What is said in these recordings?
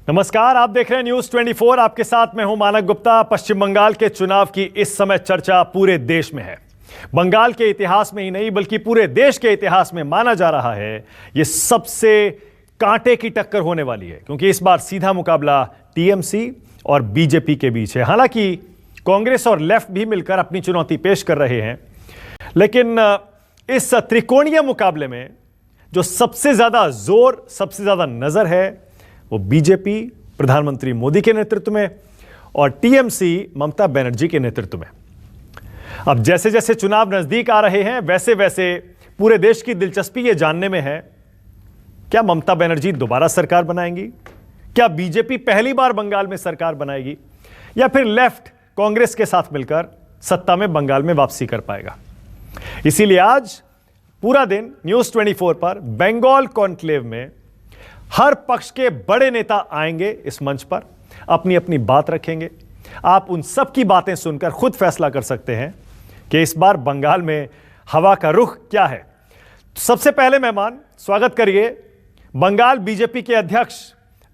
नमस्कार, आप देख रहे हैं न्यूज 24। आपके साथ मैं हूं मानक गुप्ता। पश्चिम बंगाल के चुनाव की इस समय चर्चा पूरे देश में है। बंगाल के इतिहास में ही नहीं बल्कि पूरे देश के इतिहास में माना जा रहा है यह सबसे कांटे की टक्कर होने वाली है, क्योंकि इस बार सीधा मुकाबला टीएमसी और बीजेपी के बीच है। हालांकि कांग्रेस और लेफ्ट भी मिलकर अपनी चुनौती पेश कर रहे हैं, लेकिन इस त्रिकोणीय मुकाबले में जो सबसे ज्यादा जोर, सबसे ज्यादा नजर है वो बीजेपी प्रधानमंत्री मोदी के नेतृत्व में और टीएमसी ममता बनर्जी के नेतृत्व में। अब जैसे जैसे चुनाव नजदीक आ रहे हैं वैसे वैसे पूरे देश की दिलचस्पी ये जानने में है, क्या ममता बनर्जी दोबारा सरकार बनाएंगी? क्या बीजेपी पहली बार बंगाल में सरकार बनाएगी? या फिर लेफ्ट कांग्रेस के साथ मिलकर सत्ता में बंगाल में वापसी कर पाएगा? इसीलिए आज पूरा दिन न्यूज 24 पर बंगाल कॉन्क्लेव में हर पक्ष के बड़े नेता आएंगे, इस मंच पर अपनी अपनी बात रखेंगे। आप उन सब की बातें सुनकर खुद फैसला कर सकते हैं कि इस बार बंगाल में हवा का रुख क्या है। सबसे पहले मेहमान, स्वागत करिए बंगाल बीजेपी के अध्यक्ष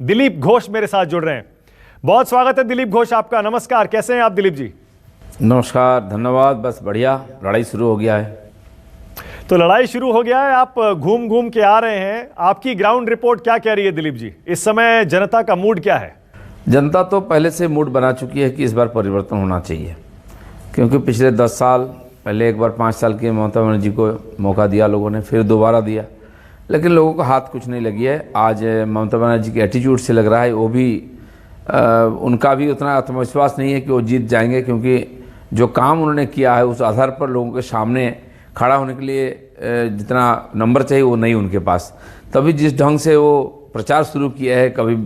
दिलीप घोष मेरे साथ जुड़ रहे हैं। बहुत स्वागत है दिलीप घोष आपका। नमस्कार, कैसे हैं आप दिलीप जी? नमस्कार, धन्यवाद। बस बढ़िया, लड़ाई शुरू हो गया है। तो लड़ाई शुरू हो गया है, आप घूम घूम के आ रहे हैं। आपकी ग्राउंड रिपोर्ट क्या कह रही है दिलीप जी? इस समय जनता का मूड क्या है? जनता तो पहले से मूड बना चुकी है कि इस बार परिवर्तन होना चाहिए, क्योंकि पिछले 10 साल पहले एक बार 5 साल की ममता बनर्जी को मौका दिया लोगों ने, फिर दोबारा दिया, लेकिन लोगों को हाथ कुछ नहीं लगी है। आज ममता बनर्जी के एटीट्यूड से लग रहा है वो भी उनका भी उतना आत्मविश्वास नहीं है कि वो जीत जाएंगे, क्योंकि जो काम उन्होंने किया है उस आधार पर लोगों के सामने खड़ा होने के लिए जितना नंबर चाहिए वो नहीं उनके पास। तभी जिस ढंग से वो प्रचार शुरू किया है, कभी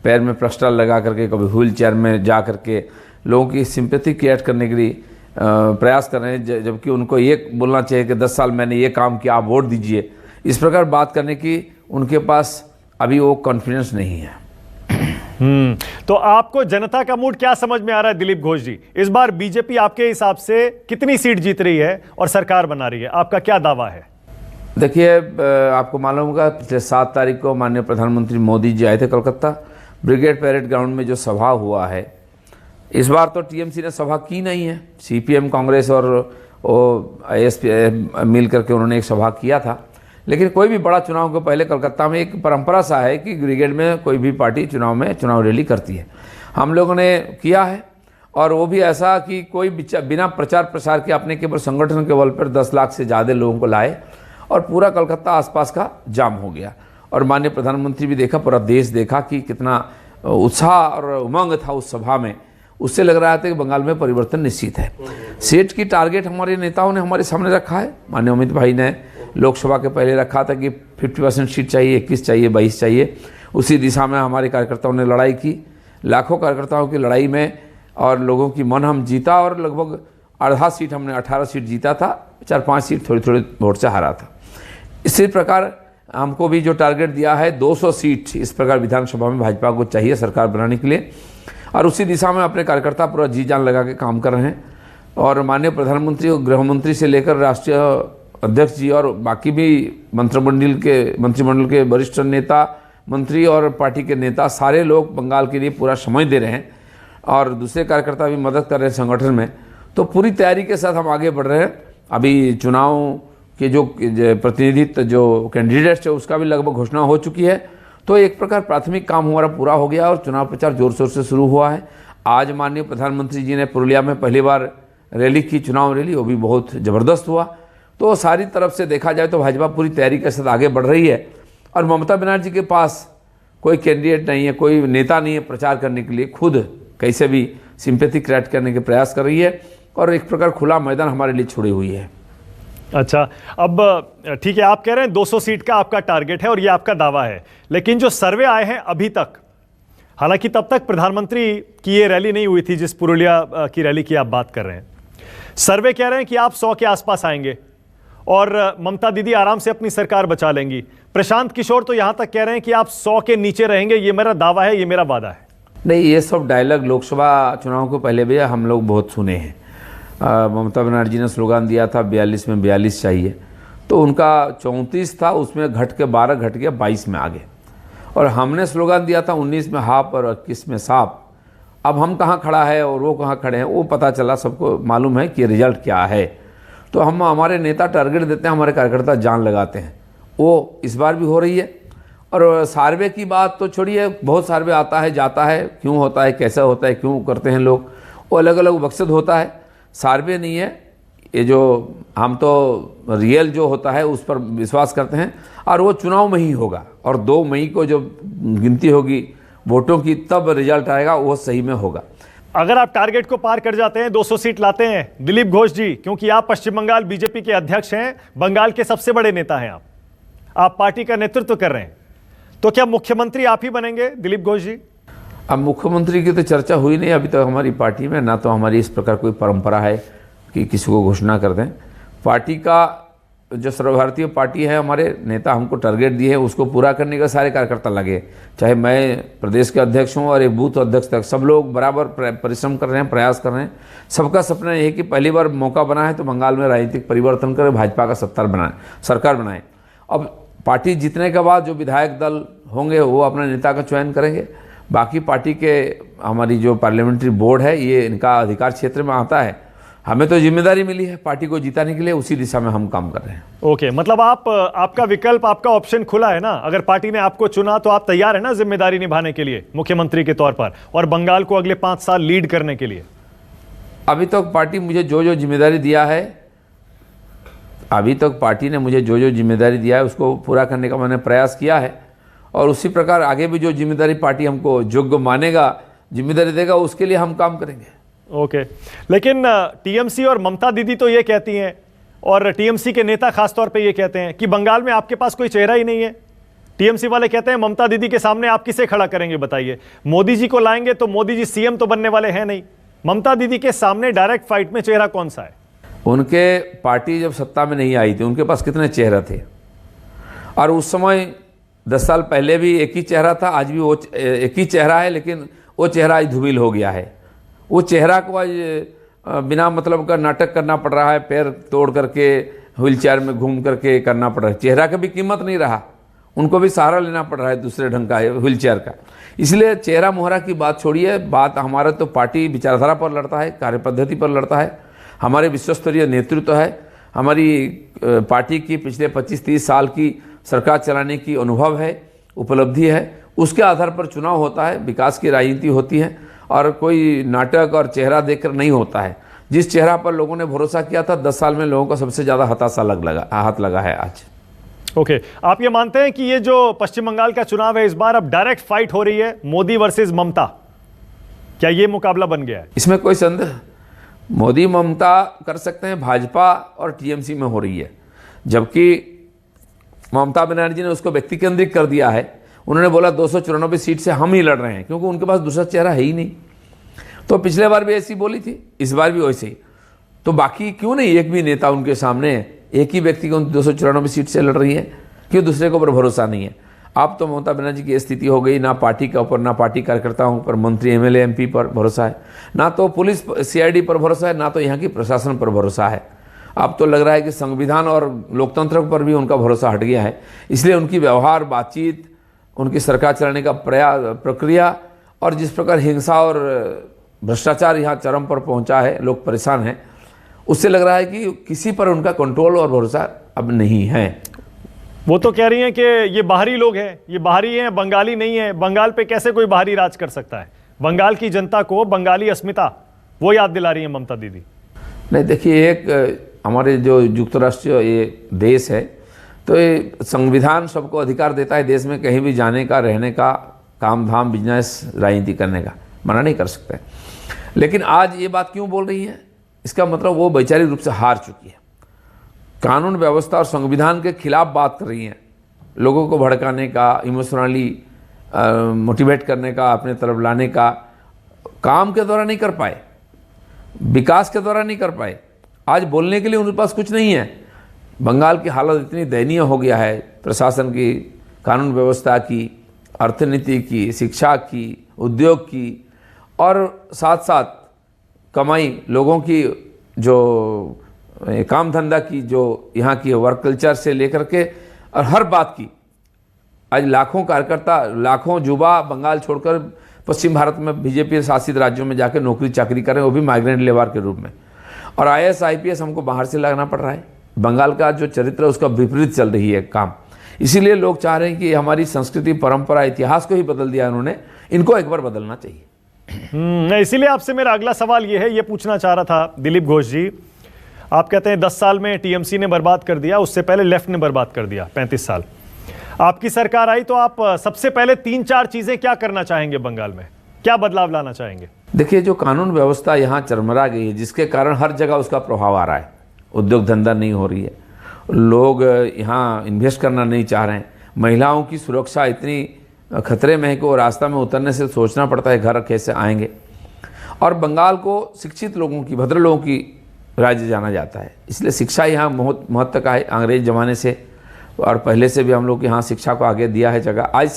पैर में प्लास्टर लगा करके, कभी व्हील चेयर में जा करके लोगों की सिंपैथी क्रिएट करने के लिए प्रयास कर रहे हैं, जबकि उनको ये बोलना चाहिए कि 10 साल मैंने ये काम किया, आप वोट दीजिए। इस प्रकार बात करने की उनके पास अभी वो कॉन्फिडेंस नहीं है। तो आपको जनता का मूड क्या समझ में आ रहा है दिलीप घोष जी? इस बार बीजेपी आपके हिसाब से कितनी सीट जीत रही है और सरकार बना रही है? आपका क्या दावा है? देखिए, आपको मालूम होगा पिछले 7 तारीख को माननीय प्रधानमंत्री मोदी जी आए थे कोलकाता। ब्रिगेड परेड ग्राउंड में जो सभा हुआ है, इस बार तो टीएमसी ने सभा की नहीं है। सीपीएम, कांग्रेस और आईएसपी मिल करके उन्होंने एक सभा किया था, लेकिन कोई भी बड़ा चुनाव के पहले कलकत्ता में एक परंपरा सा है कि ब्रिगेड में कोई भी पार्टी चुनाव में चुनाव रैली करती है। हम लोगों ने किया है, और वो भी ऐसा कि कोई बिना प्रचार प्रसार के अपने केवल संगठन के बल पर 10 लाख से ज़्यादा लोगों को लाए और पूरा कलकत्ता आसपास का जाम हो गया। और माननीय प्रधानमंत्री भी देखा, पूरा देश देखा कि कितना उत्साह और उमंग था उस सभा में। उससे लग रहा था कि बंगाल में परिवर्तन निश्चित है। सीट की टारगेट हमारे नेताओं ने हमारे सामने रखा है। माननीय अमित भाई ने लोकसभा के पहले रखा था कि 50% सीट चाहिए, 21 चाहिए, 22 चाहिए। उसी दिशा में हमारे कार्यकर्ताओं ने लड़ाई की, लाखों कार्यकर्ताओं की लड़ाई में, और लोगों की मन हम जीता, और लगभग आधा सीट हमने 18 सीट जीता था, 4-5 सीट थोड़ी थोड़ी वोट से हारा था। इसी प्रकार हमको भी जो टारगेट दिया है 200 सीट, इस प्रकार विधानसभा में भाजपा को चाहिए सरकार बनाने के लिए, और उसी दिशा में अपने कार्यकर्ता पूरा जी जान लगा के काम कर रहे हैं। और माननीय प्रधानमंत्री और गृहमंत्री से लेकर राष्ट्रीय अध्यक्ष जी और बाकी भी मंत्रिमंडल के वरिष्ठ नेता, मंत्री और पार्टी के नेता, सारे लोग बंगाल के लिए पूरा समय दे रहे हैं, और दूसरे कार्यकर्ता भी मदद कर रहे हैं संगठन में। तो पूरी तैयारी के साथ हम आगे बढ़ रहे हैं। अभी चुनाव के जो प्रतिनिधित्व, जो कैंडिडेट्स है, उसका भी लगभग घोषणा हो चुकी है। तो एक प्रकार प्राथमिक काम हमारा पूरा हो गया और चुनाव प्रचार जोर शोर से शुरू हुआ है। आज माननीय प्रधानमंत्री जी ने पुरुलिया में पहली बार रैली की, चुनाव रैली, वो भी बहुत ज़बरदस्त हुआ। तो सारी तरफ से देखा जाए तो भाजपा पूरी तैयारी के साथ आगे बढ़ रही है, और ममता बनर्जी के पास कोई कैंडिडेट नहीं है, कोई नेता नहीं है प्रचार करने के लिए। खुद कैसे भी सिंपैथी क्रिएट करने के प्रयास कर रही है, और एक प्रकार खुला मैदान हमारे लिए छोड़ी हुई है। अच्छा, अब ठीक है, आप कह रहे हैं 200 सीट का आपका टारगेट है और ये आपका दावा है, लेकिन जो सर्वे आए हैं अभी तक, हालांकि तब तक प्रधानमंत्री की ये रैली नहीं हुई थी जिस पुरुलिया की रैली की आप बात कर रहे हैं, सर्वे कह रहे हैं कि आप 100 के आसपास आएंगे और ममता दीदी आराम से अपनी सरकार बचा लेंगी। प्रशांत किशोर तो यहां तक कह रहे हैं कि आप 100 के नीचे रहेंगे। ये मेरा दावा है, ये मेरा वादा है। नहीं, ये सब डायलॉग लोकसभा चुनाव को पहले भी हम लोग बहुत सुने हैं। ममता बनर्जी ने स्लोगान दिया था 42 में 42 चाहिए, तो उनका 34 था, उसमें घट के 12 घट के 22 में आ गए। और हमने स्लोगन दिया था 19 में हाफ और 21 में साफ। अब हम कहाँ खड़ा है और वो कहाँ खड़े हैं वो पता चला, सबको मालूम है कि रिजल्ट क्या है। तो हम हमारे नेता टारगेट देते हैं, हमारे कार्यकर्ता जान लगाते हैं, वो इस बार भी हो रही है। और सर्वे की बात तो छोड़िए, बहुत सर्वे आता है जाता है, क्यों होता है, कैसा होता है, क्यों करते हैं लोग, वो अलग अलग मकसद होता है। सर्वे नहीं है ये, जो हम तो रियल जो होता है उस पर विश्वास करते हैं, और वो चुनाव में ही होगा। और 2 मई को जब गिनती होगी वोटों की तब रिजल्ट आएगा, वो सही में होगा। अगर आप टारगेट को पार कर जाते हैं, 200 सीट लाते हैं, दिलीप घोष जी, क्योंकि आप पश्चिम बंगाल बीजेपी के अध्यक्ष हैं, बंगाल के सबसे बड़े नेता हैं, आप पार्टी का नेतृत्व कर रहे हैं, तो क्या मुख्यमंत्री आप ही बनेंगे दिलीप घोष जी? अब मुख्यमंत्री की तो चर्चा हुई नहीं अभी तक हमारी पार्टी में, ना तो हमारी इस प्रकार कोई परंपरा है कि किसी को घोषणा कर दें। पार्टी का जो सर्वभारतीय पार्टी है, हमारे नेता हमको टारगेट दिए है, उसको पूरा करने का सारे कार्यकर्ता लगे, चाहे मैं प्रदेश के अध्यक्ष हूँ और एक बूथ अध्यक्ष तक, सब लोग बराबर परिश्रम कर रहे हैं, प्रयास कर रहे हैं। सबका सपना ये है कि पहली बार मौका बना है तो बंगाल में राजनीतिक परिवर्तन करें, भाजपा का सरकार बनाए। अब पार्टी जीतने के बाद जो विधायक दल होंगे वो अपने नेता का चयन करेंगे। बाकी पार्टी के हमारी जो पार्लियामेंट्री बोर्ड है ये इनका अधिकार क्षेत्र में आता है। हमें तो जिम्मेदारी मिली है पार्टी को जिताने के लिए, उसी दिशा में हम काम कर रहे हैं। ओके, मतलब आपका विकल्प, आपका ऑप्शन खुला है ना। अगर पार्टी ने आपको चुना तो आप तैयार है ना जिम्मेदारी निभाने के लिए मुख्यमंत्री के तौर पर, और बंगाल को अगले 5 साल लीड करने के लिए? अभी तक पार्टी मुझे जो जो जिम्मेदारी दिया है, अभी तक पार्टी ने मुझे जो जो जिम्मेदारी दिया है उसको पूरा करने का मैंने प्रयास किया है, और उसी प्रकार आगे भी जो जिम्मेदारी पार्टी हमको योग्य मानेगा, जिम्मेदारी देगा, उसके लिए हम काम करेंगे। ओके, लेकिन टीएमसी और ममता दीदी तो ये कहती हैं, और टीएमसी के नेता खासतौर पे ये कहते हैं कि बंगाल में आपके पास कोई चेहरा ही नहीं है। टीएमसी वाले कहते हैं ममता दीदी के सामने आप किसे खड़ा करेंगे बताइए, मोदी जी को लाएंगे तो मोदी जी सीएम तो बनने वाले हैं नहीं, ममता दीदी के सामने डायरेक्ट फाइट में चेहरा कौन सा है? उनके पार्टी जब सत्ता में नहीं आई थी उनके पास कितने चेहरा थे, और उस समय 10 साल पहले भी एक ही चेहरा था, आज भी वो एक ही चेहरा है, लेकिन वो चेहरा आज धूमिल हो गया है। वो चेहरा को आज बिना मतलब का नाटक करना पड़ रहा है, पैर तोड़ करके व्हील चेयर में घूम करके करना पड़ रहा है। चेहरा का भी कीमत नहीं रहा, उनको भी सहारा लेना पड़ रहा है दूसरे ढंग का व्हील चेयर का। इसलिए चेहरा मोहरा की बात छोड़िए, बात हमारा तो पार्टी विचारधारा पर लड़ता है, कार्यपद्धति पर लड़ता है, हमारे विश्वस्तरीय नेतृत्व है, हमारी पार्टी की पिछले 25-30 साल की सरकार चलाने की अनुभव है, उपलब्धि है, उसके आधार पर चुनाव होता है, विकास की राजनीति होती है, और कोई नाटक और चेहरा देखकर नहीं होता है। जिस चेहरा पर लोगों ने भरोसा किया था 10 साल में लोगों को सबसे ज़्यादा हाथ लगा है आज। ओके, आप ये मानते हैं कि ये जो पश्चिम बंगाल का चुनाव है इस बार अब डायरेक्ट फाइट हो रही है, मोदी वर्सेस ममता, क्या ये मुकाबला बन गया है? इसमें कोई संदेह, मोदी ममता कर सकते हैं, भाजपा और टीएमसी में हो रही है, जबकि ममता बनर्जी ने उसको व्यक्ति केंद्रित कर दिया है। उन्होंने बोला 294 सीट से हम ही लड़ रहे हैं, क्योंकि उनके पास दूसरा चेहरा है ही नहीं। तो पिछले बार भी ऐसी बोली थी, इस बार भी वैसे ही। तो बाकी क्यों नहीं एक भी नेता उनके सामने, एक ही व्यक्ति को 294 सीट से लड़ रही है, क्यों दूसरे के ऊपर भरोसा नहीं है? अब तो ममता बनर्जी की स्थिति हो गई, ना पार्टी के ऊपर, ना पार्टी कार्यकर्ताओं पर, मंत्री एमएलए एमपी पर भरोसा है, ना तो पुलिस सीआईडी पर भरोसा है, ना तो यहाँ की प्रशासन पर भरोसा है। अब तो लग रहा है कि संविधान और लोकतंत्र पर भी उनका भरोसा हट गया है। इसलिए उनकी व्यवहार, बातचीत, उनकी सरकार चलाने का प्रक्रिया, और जिस प्रकार हिंसा और भ्रष्टाचार यहाँ चरम पर पहुँचा है, लोग परेशान हैं, उससे लग रहा है कि किसी पर उनका कंट्रोल और भरोसा अब नहीं है। वो तो कह रही हैं कि ये बाहरी लोग हैं, ये बाहरी हैं, बंगाली नहीं है। बंगाल पे कैसे कोई बाहरी राज कर सकता है? बंगाल की जनता को बंगाली अस्मिता वो याद दिला रही है ममता दीदी। नहीं, देखिए, एक हमारे जो युक्त राष्ट्रीय ये देश है, तो ये संविधान सबको अधिकार देता है देश में कहीं भी जाने का, रहने का, काम धाम, बिजनेस, राजनीति करने का, मना नहीं कर सकते। लेकिन आज ये बात क्यों बोल रही है? इसका मतलब वो वैचारिक रूप से हार चुकी है, कानून व्यवस्था और संविधान के खिलाफ बात कर रही हैं, लोगों को भड़काने का, इमोशनली मोटिवेट करने का, अपने तरफ लाने का काम के द्वारा नहीं कर पाए, विकास के द्वारा नहीं कर पाए। आज बोलने के लिए उनके पास कुछ नहीं है। बंगाल की हालत इतनी दयनीय हो गया है, प्रशासन की, कानून व्यवस्था की, अर्थनीति की, शिक्षा की, उद्योग की, और साथ साथ कमाई, लोगों की जो काम धंधा की, जो यहाँ की वर्क कल्चर से लेकर के और हर बात की आज लाखों कार्यकर्ता, लाखों युवा बंगाल छोड़कर पश्चिम भारत में बीजेपी शासित राज्यों में जाकर नौकरी चाकरी कर रहे हैं, वो भी माइग्रेंट लेबर के रूप में। और IAS IPS हमको बाहर से लगाना पड़ रहा है। बंगाल का जो चरित्र है उसका विपरीत चल रही है काम। इसीलिए लोग चाह रहे हैं कि हमारी संस्कृति, परंपरा, इतिहास को ही बदल दिया उन्होंने, इनको एक बार बदलना चाहिए। इसीलिए आपसे मेरा अगला सवाल ये है, ये पूछना चाह रहा था दिलीप घोष जी, आप कहते हैं 10 साल में TMC ने बर्बाद कर दिया, उससे पहले लेफ्ट ने बर्बाद कर दिया 35 साल। आपकी सरकार आई तो आप सबसे पहले 3-4 चीजें क्या करना चाहेंगे? बंगाल में क्या बदलाव लाना चाहेंगे? देखिए, जो कानून व्यवस्था यहाँ चरमरा गई है, जिसके कारण हर जगह उसका प्रभाव आ रहा है। उद्योग धंधा नहीं हो रही है, लोग यहाँ इन्वेस्ट करना नहीं चाह रहे हैं, महिलाओं की सुरक्षा इतनी खतरे में है कि वो रास्ता में उतरने से सोचना पड़ता है घर कैसे आएंगे। और बंगाल को शिक्षित लोगों की, भद्र लोगों की राज्य जाना जाता है, इसलिए शिक्षा यहाँ बहुत महत्व का है। अंग्रेज ज़माने से और पहले से भी हम लोग यहाँ शिक्षा को आगे दिया है जगह। आज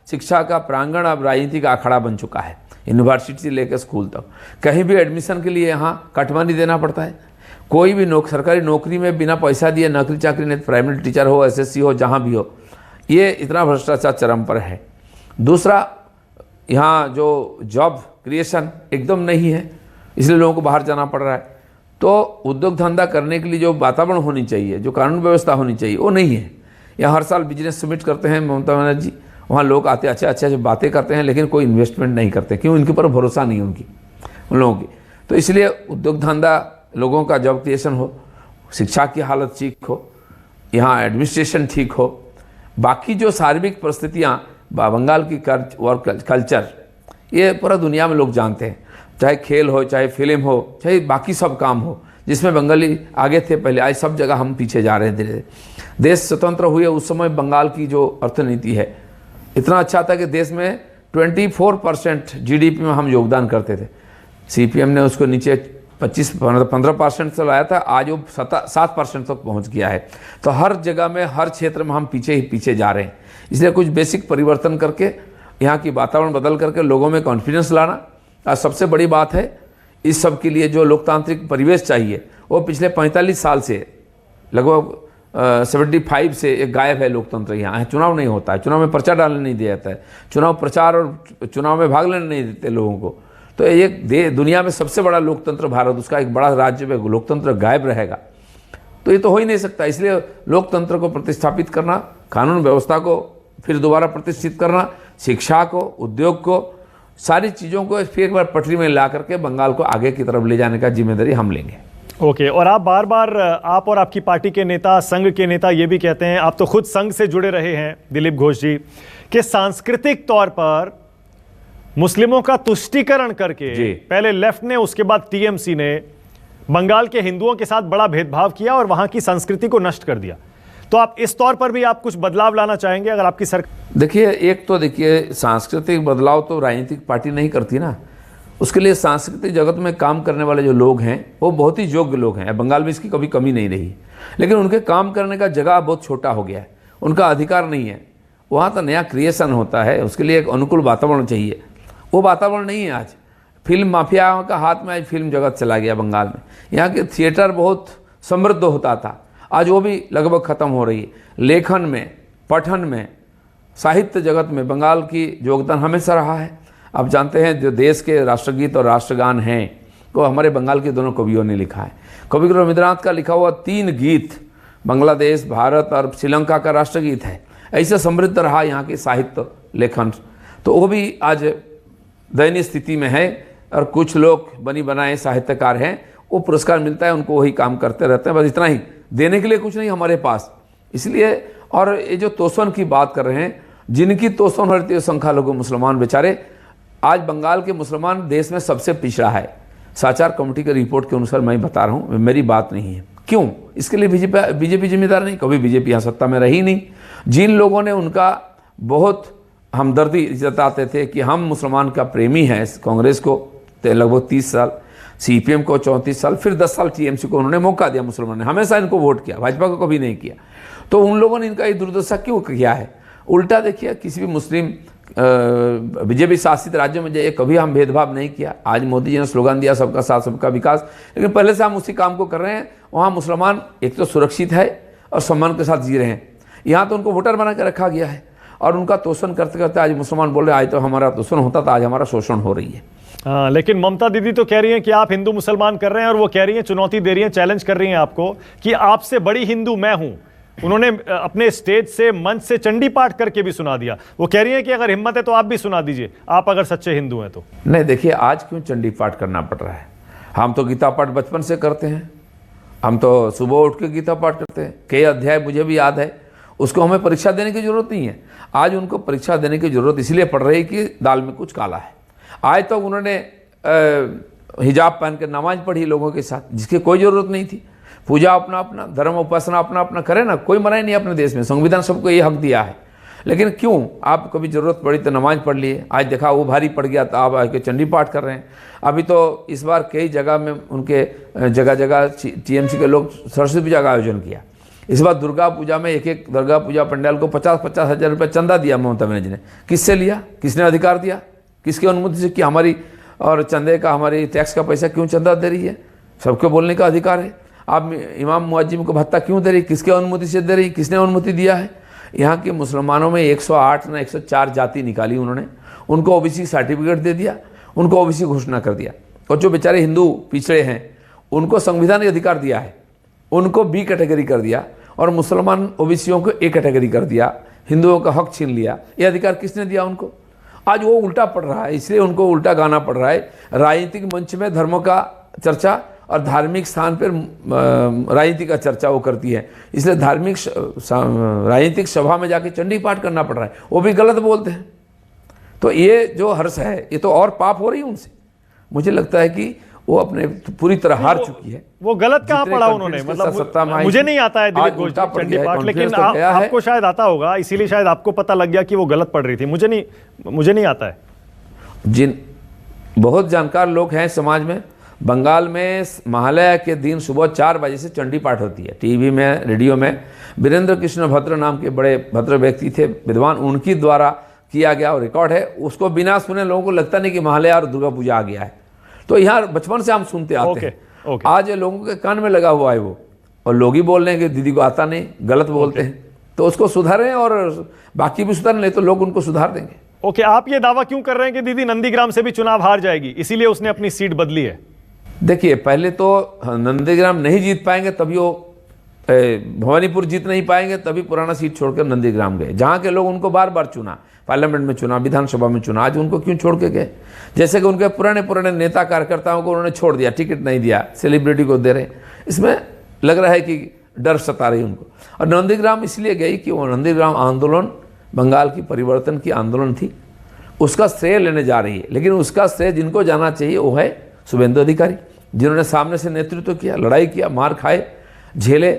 शिक्षा का प्रांगण अब राजनीतिक अखाड़ा बन चुका है, यूनिवर्सिटी से लेकर स्कूल तक। कहीं भी एडमिशन के लिए यहाँ कटमनी देना पड़ता है। कोई भी सरकारी नौकरी में बिना पैसा दिए नौकरी चाकरी नहीं, प्राइमरी टीचर हो, SSC हो, जहाँ भी हो, ये इतना भ्रष्टाचार चरम पर है। दूसरा, यहाँ जो जॉब क्रिएशन एकदम नहीं है, इसलिए लोगों को बाहर जाना पड़ रहा है। तो उद्योग धंधा करने के लिए जो वातावरण होनी चाहिए, जो कानून व्यवस्था होनी चाहिए, वो नहीं है। यहाँ हर साल बिजनेस समिट करते हैं ममता बनर्जी, वहाँ लोग आते अच्छे बातें करते हैं, लेकिन कोई इन्वेस्टमेंट नहीं करते। क्यों? इनके ऊपर भरोसा नहीं है उन लोगों की। तो इसलिए उद्योग धंधा, लोगों का जॉब क्रिएशन हो, शिक्षा की हालत ठीक हो, यहाँ एडमिनिस्ट्रेशन ठीक हो, बाकी जो सार्वजनिक परिस्थितियाँ, बंगाल की कल्चर, ये पूरा दुनिया में लोग जानते हैं। चाहे खेल हो, चाहे फिल्म हो, चाहे बाकी सब काम हो, जिसमें बंगाली आगे थे पहले, आज सब जगह हम पीछे जा रहे हैं धीरे धीरे। देश स्वतंत्र हुए उस समय बंगाल की जो अर्थनीति है इतना अच्छा था कि देश में 24% GDP में हम योगदान करते थे। CPM ने उसको नीचे 15% से लाया था, आज वो 7% तक पहुंच गया है। तो हर जगह में, हर क्षेत्र में हम पीछे ही पीछे जा रहे हैं। इसलिए कुछ बेसिक परिवर्तन करके, यहाँ की वातावरण बदल करके लोगों में कॉन्फिडेंस लाना और सबसे बड़ी बात है, इस सब के लिए जो लोकतांत्रिक परिवेश चाहिए, वो पिछले 45 साल से लगभग 75 से एक गायब है लोकतंत्र। यहाँ चुनाव नहीं होता है, चुनाव में पर्चा डालने नहीं दिया जाता है, चुनाव प्रचार और चुनाव में भाग लेने नहीं देते लोगों को। तो एक दुनिया में सबसे बड़ा लोकतंत्र भारत, उसका एक बड़ा राज्य में लोकतंत्र गायब रहेगा, तो ये तो हो ही नहीं सकता। इसलिए लोकतंत्र को प्रतिस्थापित करना, कानून व्यवस्था को फिर दोबारा प्रतिष्ठित करना, शिक्षा को, उद्योग को, सारी चीज़ों को फिर एक बार पटरी में ला करके बंगाल को आगे की तरफ ले जाने का जिम्मेदारी हम लेंगे। ओके। और आप बार बार, आप और आपकी पार्टी के नेता, संघ के नेता ये भी कहते हैं, आप तो खुद संघ से जुड़े रहे हैं दिलीप घोष जी, कि सांस्कृतिक तौर पर मुस्लिमों का तुष्टीकरण करके पहले लेफ्ट ने, उसके बाद TMC ने बंगाल के हिंदुओं के साथ बड़ा भेदभाव किया और वहां की संस्कृति को नष्ट कर दिया। तो आप इस तौर पर भी आप कुछ बदलाव लाना चाहेंगे अगर आपकी सरकार? देखिए, सांस्कृतिक बदलाव तो राजनीतिक पार्टी नहीं करती ना। उसके लिए सांस्कृतिक जगत में काम करने वाले जो लोग हैं वो बहुत ही योग्य लोग हैं। बंगाल में इसकी कभी कमी नहीं रही, लेकिन उनके काम करने का जगह बहुत छोटा हो गया है, उनका अधिकार नहीं है। वहाँ तो नया क्रिएशन होता है, उसके लिए एक अनुकूल वातावरण चाहिए, वो वातावरण नहीं है आज। फिल्म माफियाओं का हाथ में आज फिल्म जगत चला गया बंगाल में। यहाँ के थिएटर बहुत समृद्ध होता था, आज वो भी लगभग ख़त्म हो रही है। लेखन में, पठन में, साहित्य जगत में बंगाल की योगदान हमेशा रहा है। आप जानते हैं जो देश के राष्ट्रगीत और राष्ट्रगान हैं वो हमारे बंगाल के दोनों कवियों ने लिखा है। कविगुरु रविंद्रनाथ का लिखा हुआ 3 गीत बांग्लादेश, भारत और श्रीलंका का राष्ट्रगीत है। ऐसे समृद्ध रहा यहाँ के साहित्य लेखन, तो वो भी आज दयनीय स्थिति में है। और कुछ लोग बनी बनाए साहित्यकार हैं, वो पुरस्कार मिलता है उनको, वही काम करते रहते हैं, बस इतना ही, देने के लिए कुछ नहीं हमारे पास। इसलिए, और ये जो तोषण की बात कर रहे हैं, जिनकी तोषण हो रही है संख्यालघु मुसलमान बेचारे, आज बंगाल के मुसलमान देश में सबसे पिछड़ा है। साचार कमेटी के रिपोर्ट के अनुसार मैं बता रहा हूँ, मेरी बात नहीं है। क्यों? इसके लिए बीजेपी जिम्मेदार नहीं, कभी बीजेपी यहाँ सत्ता में रही नहीं। जिन लोगों ने उनका बहुत हमदर्दी जताते थे कि हम मुसलमान का प्रेमी हैं, कांग्रेस को लगभग 30 साल, CPM को 34 साल, फिर 10 साल TMC को उन्होंने मौका दिया, मुसलमान ने हमेशा इनको वोट किया, भाजपा को कभी नहीं किया। तो उन लोगों ने इनका ये दुर्दशा क्यों किया है? उल्टा देखिए, किसी भी मुस्लिम बीजेपी शासित राज्यों में जाइए, कभी हम भेदभाव नहीं किया। आज मोदी जी ने स्लोगन दिया सबका साथ सबका विकास, लेकिन पहले से हम उसी काम को कर रहे हैं। वहाँ मुसलमान एक तो सुरक्षित है और सम्मान के साथ जी रहे हैं। यहाँ तो उनको वोटर बना के रखा गया है। और उनका तोषण करते करते आज मुसलमान बोल रहे आज तो हमारा तोषण होता था, आज हमारा शोषण हो रही है। हाँ, लेकिन ममता दीदी तो कह रही हैं कि आप हिंदू मुसलमान कर रहे हैं, और वो कह रही हैं, चुनौती दे रही हैं, चैलेंज कर रही हैं आपको कि आपसे बड़ी हिंदू मैं हूं। उन्होंने अपने स्टेज से, मंच से चंडी पाठ करके भी सुना दिया। वो कह रही हैं कि अगर हिम्मत है तो आप भी सुना दीजिए, आप अगर सच्चे हिंदू हैं तो। नहीं देखिए, आज क्यों चंडी पाठ करना पड़ रहा है? हम तो गीता पाठ बचपन से करते हैं, हम तो सुबह उठ के गीता पाठ करते हैं, कई अध्याय मुझे भी याद है। उसको हमें परीक्षा देने की जरूरत नहीं है। आज उनको परीक्षा देने की जरूरत इसलिए पड़ रही है कि दाल में कुछ काला है। आज तक उन्होंने हिजाब पहन कर नमाज पढ़ी लोगों के साथ, जिसकी कोई ज़रूरत नहीं थी। पूजा अपना अपना, धर्म उपासना अपना अपना करे ना, कोई मना ही नहीं अपने देश में, संविधान सबको ये हक दिया है। लेकिन क्यों आप कभी ज़रूरत पड़ी तो नमाज पढ़ लिए, आज देखा वो भारी पड़ गया तो आप आके चंडी पाठ कर रहे हैं। अभी तो इस बार कई जगह में उनके जगह जगह टीएमसी के लोग सरस्वती पूजा का आयोजन किया। इस बार दुर्गा पूजा में एक दुर्गा पूजा पंडाल को 50-50 हज़ार रुपये चंदा दिया ममता बनर्जी ने। किससे लिया? किसने अधिकार दिया? किसकी अनुमति से? कि हमारी और चंदे का, हमारी टैक्स का पैसा क्यों चंदा दे रही है? सबके बोलने का अधिकार है। आप इमाम मुअज्जिम को भत्ता क्यों दे रही? किसके अनुमति से दे रही? किसने अनुमति दिया है? यहाँ के मुसलमानों में 108 ना 104 जाति निकाली उन्होंने, उनको ओबीसी सर्टिफिकेट दे दिया, उनको ओबीसी घोषणा कर दिया। और जो बेचारे हिंदू पिछड़े हैं उनको संविधान ने अधिकार दिया है, उनको बी कैटेगरी कर दिया, और मुसलमान ओबीसीयों को ए कैटेगरी कर दिया, हिंदुओं का हक छीन लिया। ये अधिकार किसने दिया उनको? आज वो उल्टा पड़ रहा है, इसलिए उनको उल्टा गाना पड़ रहा है। राजनीतिक मंच में धर्मों का चर्चा और धार्मिक स्थान पर राजनीति का चर्चा वो करती है, इसलिए धार्मिक राजनीतिक सभा में जाके चंडी पाठ करना पड़ रहा है। वो भी गलत बोलते हैं। तो ये जो हर्ष है, ये तो और पाप हो रही है उनसे। मुझे लगता है कि वो अपने पूरी तरह हार चुकी है। वो गलत कहाँ पढ़ा उन्होंने? मतलब मुझे नहीं आता है दिलीप घोष जी चंडी पाठ, लेकिन आपको शायद आता होगा, इसीलिए शायद आपको पता लग गया कि वो गलत पढ़ रही थी। मुझे नहीं आता है। जिन बहुत जानकार लोग हैं समाज में, बंगाल में महालया के दिन सुबह 4 बजे से चंडी पाठ होती है। टीवी में, रेडियो में वीरेंद्र कृष्ण भद्र नाम के बड़े भद्र व्यक्ति थे, विद्वान, उनकी द्वारा किया गया और रिकॉर्ड है। उसको बिना सुने लोगों को लगता नहीं कि महालया और दुर्गा पूजा आ गया है। तो यहाँ बचपन से हम सुनते आते हैं। आज लोगों के कान में लगा हुआ है वो, और लोग ही बोल रहे हैं कि दीदी को आता नहीं, गलत बोलते हैं। तो उसको सुधारें और बाकी भी सुधार ले तो लोग उनको सुधार देंगे। आप ये दावा क्यों कर रहे हैं कि दीदी नंदीग्राम से भी चुनाव हार जाएगी, इसीलिए उसने अपनी सीट बदली है? देखिए, पहले तो नंदीग्राम नहीं जीत पाएंगे, तभी वो भवानीपुर जीत नहीं पाएंगे, तभी पुराना सीट छोड़कर नंदीग्राम गए, जहाँ के लोग उनको बार बार चुना, पार्लियामेंट में चुना, विधानसभा में चुना। आज उनको क्यों छोड़ के गए? जैसे कि उनके पुराने नेता कार्यकर्ताओं को उन्होंने छोड़ दिया, टिकट नहीं दिया, सेलिब्रिटी को दे रहे। इसमें लग रहा है कि डर सता रही उनको। और नंदीग्राम इसलिए गई कि वो नंदीग्राम आंदोलन बंगाल की परिवर्तन की आंदोलन थी, उसका श्रेय लेने जा रही है। लेकिन उसका श्रेय जिनको जाना चाहिए वो है शुभेंदु अधिकारी, जिन्होंने सामने से नेतृत्व किया, लड़ाई किया, मार खाए, झेले,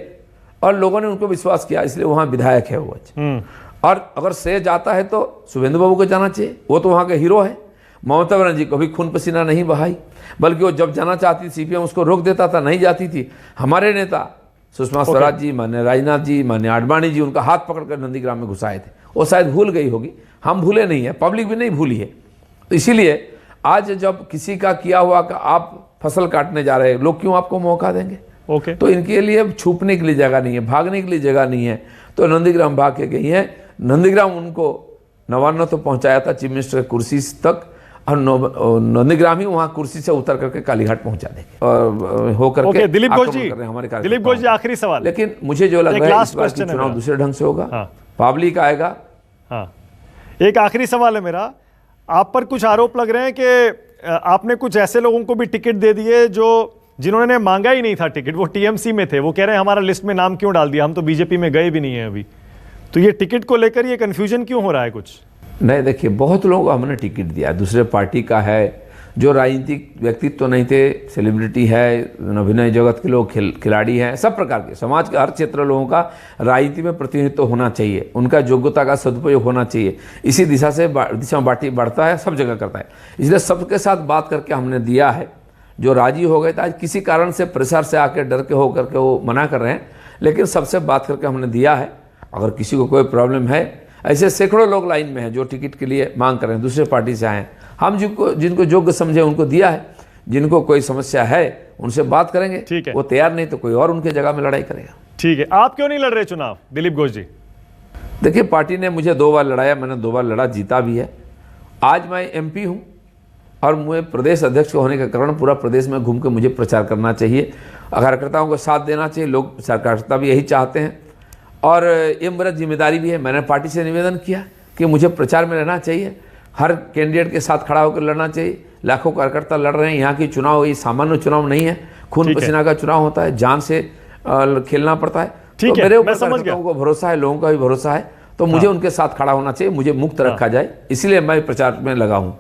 और लोगों ने उनको विश्वास किया, इसलिए वहाँ विधायक है वो। और अगर श्रेय जाता है तो शुभेंदु बाबू को जाना चाहिए, वो तो वहाँ के हीरो है। ममता बनर्जी कभी खून पसीना नहीं बहाई, बल्कि वो जब जाना चाहती सीपीएम उसको रोक देता था, नहीं जाती थी। हमारे नेता सुषमा स्वराज जी, माननीय राजनाथ जी, माननीय आडवाणी जी उनका हाथ पकड़कर नंदीग्राम में घुसाए थे। वो शायद भूल गई होगी, हम भूले नहीं है, पब्लिक भी नहीं भूली है। तो इसीलिए आज जब किसी का किया हुआ का आप फसल काटने जा रहे हैं, लोग क्यों आपको मौका देंगे? तो इनके लिए छुपने के लिए जगह नहीं है, भागने के लिए जगह नहीं है, तो नंदीग्राम भाग के गई है। नंदीग्राम उनको नवान्न तो पहुंचाया था चीफ मिनिस्टर कुर्सी तक, और नंदीग्राम ही वहां कुर्सी से उतर करके कालीघाट पहुंचा देंगे और होकर दिलीप घोष जी आखिरी सवाल। लेकिन मुझे जो लग रहा है इस बार चुनाव दूसरे ढंग से होगा, पब्लिक आएगा। एक आखिरी सवाल है मेरा, आप पर कुछ आरोप लग रहे हैं कि आपने कुछ ऐसे लोगों को भी टिकट दे दिए जिन्होंने मांगा ही नहीं था टिकट, वो टीएमसी में थे, वो कह रहे हैं हमारा लिस्ट में नाम क्यों डाल दिया, हम तो बीजेपी में गए भी नहीं है अभी। तो ये टिकट को लेकर ये कंफ्यूजन क्यों हो रहा है कुछ? नहीं, देखिए, बहुत लोगों को हमने टिकट दिया, दूसरे पार्टी का है, जो राजनीतिक व्यक्तित्व तो नहीं थे, सेलिब्रिटी है, अभिनय जगत के लोग, खिलाड़ी हैं, सब प्रकार के समाज के हर क्षेत्र लोगों का राजनीति में प्रतिनिधित्व होना चाहिए, उनका योग्यता का सदुपयोग होना चाहिए। इसी दिशा में पार्टी बढ़ता है, सब जगह करता है। इसलिए सबके साथ बात करके हमने दिया है। जो राजी हो गए थे, आज किसी कारण से प्रेशर से आकर डर के हो करके वो मना कर रहे हैं, लेकिन सबसे बात करके हमने दिया है। अगर किसी को कोई प्रॉब्लम है, ऐसे सैकड़ों लोग लाइन में हैं जो टिकट के लिए मांग कर रहे हैं, दूसरे पार्टी से आए हैं। हम जिनको योग्य समझे उनको दिया है, जिनको कोई समस्या है उनसे बात करेंगे। ठीक है, वो तैयार नहीं तो कोई और उनके जगह में लड़ाई करेगा। ठीक है, आप क्यों नहीं लड़ रहे चुनाव दिलीप घोष जी? देखिए, पार्टी ने मुझे 2 बार लड़ाया, मैंने 2 बार लड़ा, जीता भी है। आज मैं एमपी हूँ और मुझे प्रदेश अध्यक्ष होने के कारण पूरा प्रदेश में घूम के मुझे प्रचार करना चाहिए, कार्यकर्ताओं को साथ देना चाहिए। लोग कार्यकर्ता भी यही चाहते हैं और ये मेरा जिम्मेदारी भी है। मैंने पार्टी से निवेदन किया कि मुझे प्रचार में रहना चाहिए, हर कैंडिडेट के साथ खड़ा होकर लड़ना चाहिए। लाखों कार्यकर्ता लड़ रहे हैं। यहाँ की चुनाव ये सामान्य चुनाव नहीं है, खून पसीना का चुनाव होता है, जान से खेलना पड़ता है। तो मेरे ऊपर कार्यकर्ताओं को भरोसा है, लोगों का भी भरोसा है, तो मुझे उनके साथ खड़ा होना चाहिए, मुझे मुक्त रखा जाए, इसलिए मैं प्रचार में लगा हूँ।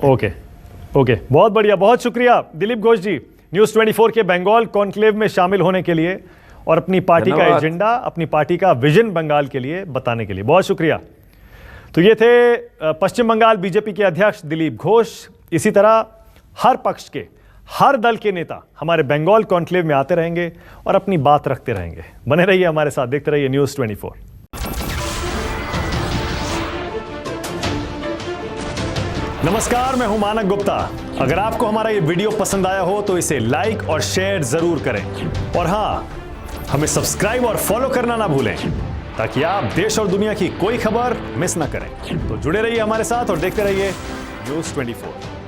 ओके, बहुत बढ़िया, बहुत शुक्रिया दिलीप घोष जी, न्यूज़ 24 के बंगाल कॉन्क्लेव में शामिल होने के लिए और अपनी पार्टी का एजेंडा, अपनी पार्टी का विजन बंगाल के लिए बताने के लिए बहुत शुक्रिया। तो ये थे पश्चिम बंगाल बीजेपी के अध्यक्ष दिलीप घोष। इसी तरह हर पक्ष के, हर दल के नेता हमारे बंगाल कॉन्क्लेव में आते रहेंगे और अपनी बात रखते रहेंगे। बने रहिए हमारे साथ, देखते रहिए न्यूज़ 24। नमस्कार, मैं हूं मानक गुप्ता। अगर आपको हमारा ये वीडियो पसंद आया हो तो इसे लाइक और शेयर जरूर करें और हाँ, हमें सब्सक्राइब और फॉलो करना ना भूलें ताकि आप देश और दुनिया की कोई खबर मिस ना करें। तो जुड़े रहिए हमारे साथ और देखते रहिए न्यूज़ 24।